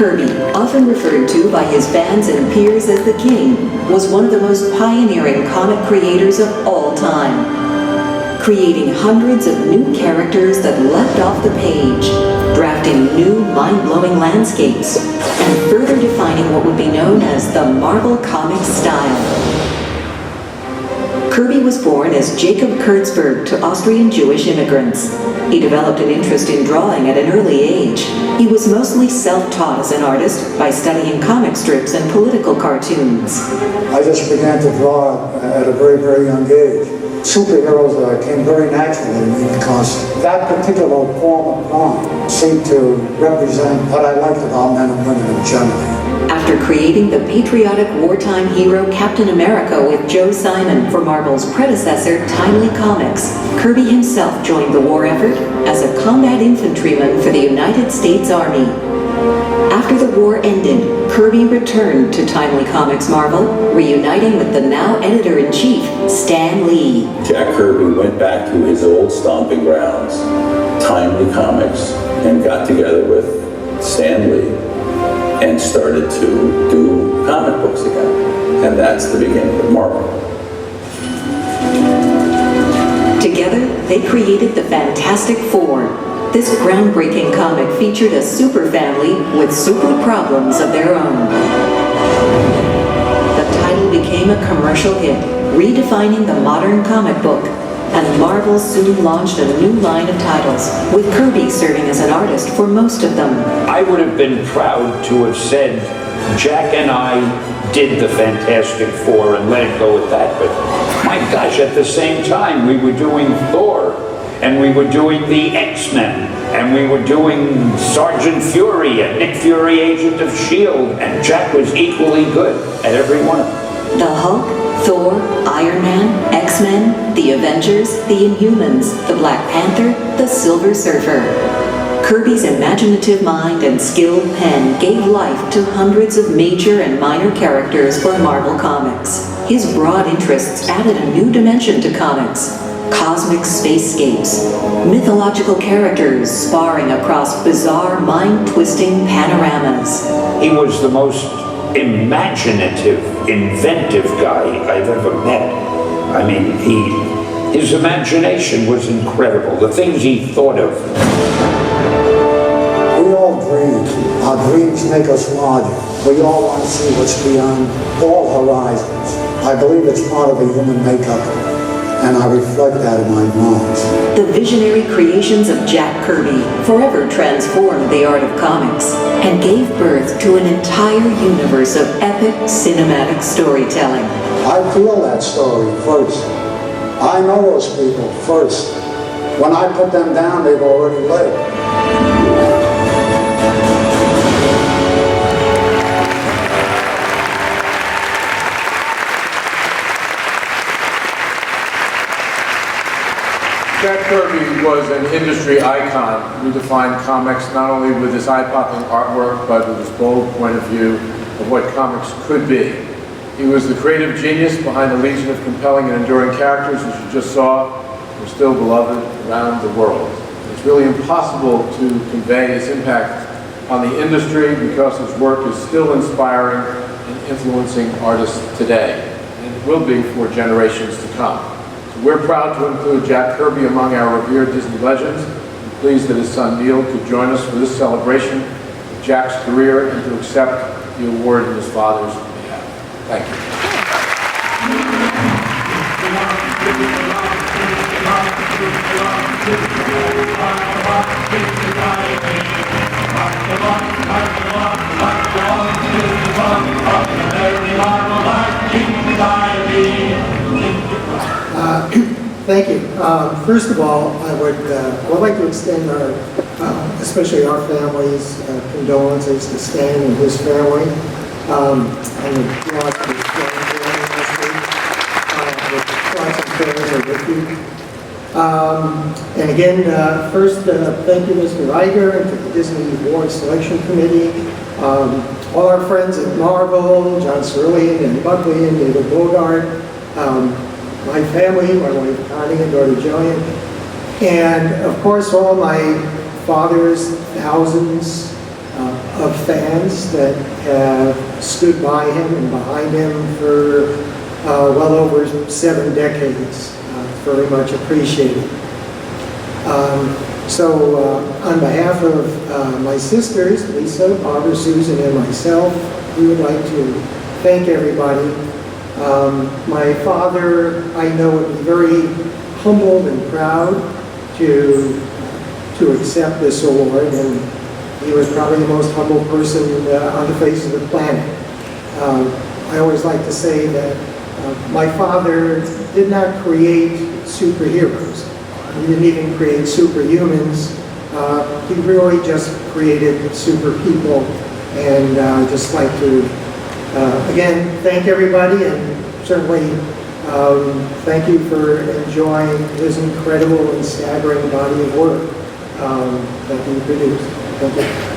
Kirby, often referred to by his fans and peers as the King, was one of the most pioneering comic creators of all time, creating hundreds of new characters that leapt off the page, drafting new mind-blowing landscapes, and further defining what would be known as the Marvel Comics style. Kirby was born as Jacob Kurtzberg to Austrian Jewish immigrants. He developed an interest in drawing at an early age. He was mostly self-taught as an artist by studying comic strips and political cartoons. I just began to draw at a very, very young age. Superheroes came very naturally to me because that particular form of drawing seemed to represent what I liked about men and women in general. After creating the patriotic wartime hero Captain America with Joe Simon for Marvel's predecessor, Timely Comics, Kirby himself joined the war effort as a combat infantryman for the United States Army. After the war ended, Kirby returned to Timely Comics Marvel, reuniting with the now editor-in-chief, Stan Lee. Jack Kirby went back to his old stomping grounds, Timely Comics, and got together with Stan Lee and started to do comic books again. And that's the beginning of Marvel. Together, they created the Fantastic Four. This groundbreaking comic featured a super family with super problems of their own. The title became a commercial hit, redefining the modern comic book, and Marvel soon launched a new line of titles, with Kirby serving as an artist for most of them. I would have been proud to have said, Jack and I did the Fantastic Four and let it go at that, but my gosh, at the same time, we were doing Thor, and we were doing the X-Men, and we were doing Sergeant Fury and Nick Fury, Agent of S.H.I.E.L.D., and Jack was equally good at every one of them. The Hulk, Thor, Iron Man, X-Men, the Avengers, the Inhumans, the Black Panther, the Silver Surfer. Kirby's imaginative mind and skilled pen gave life to hundreds of major and minor characters for Marvel Comics. His broad interests added a new dimension to comics. Cosmic spacescapes, mythological characters sparring across bizarre, mind-twisting panoramas. He was the most imaginative, inventive guy I've ever met. I mean, his imagination was incredible. The things he thought of. We all dream. Our dreams make us larger. We all want to see what's beyond all horizons. I believe it's part of the human makeup, and I reflect that in my drawings. The visionary creations of Jack Kirby forever transformed the art of comics and gave birth to an entire universe of epic cinematic storytelling. I feel that story first. I know those people first. When I put them down, they've already lived. Jack Kirby was an industry icon who defined comics not only with his eye-popping artwork, but with his bold point of view of what comics could be. He was the creative genius behind a legion of compelling and enduring characters, as you just saw, who are still beloved around the world. It's really impossible to convey his impact on the industry because his work is still inspiring and influencing artists today, and it will be for generations to come. We're proud to include Jack Kirby among our revered Disney legends. I'm pleased that his son Neil could join us for this celebration of Jack's career and to accept the award in his father's behalf. Thank you. Thank you. First of all, I would like to extend our, especially our family's condolences to Stan and his family. And the loss of his grandfather last week. Thoughts and prayers are with you. And again, first, thank you, Mr. Iger, and to the Disney Award Selection Committee. All our friends at Marvel, John Cerulean and Buckley and David Bogart. My family, my wife Connie and daughter Jillian, and of course all my father's thousands of fans that have stood by him and behind him for well over 7 decades. Very much appreciated. On behalf of my sisters, Lisa, Barbara, Susan, and myself, we would like to thank everybody. My father, I know, would be very humbled and proud to accept this award, and he was probably the most humble person on the face of the planet. I always like to say that my father did not create superheroes. He didn't even create superhumans. He really just created super people, and just like to again thank everybody, and certainly thank you for enjoying this incredible and staggering body of work that he produced. Thank you.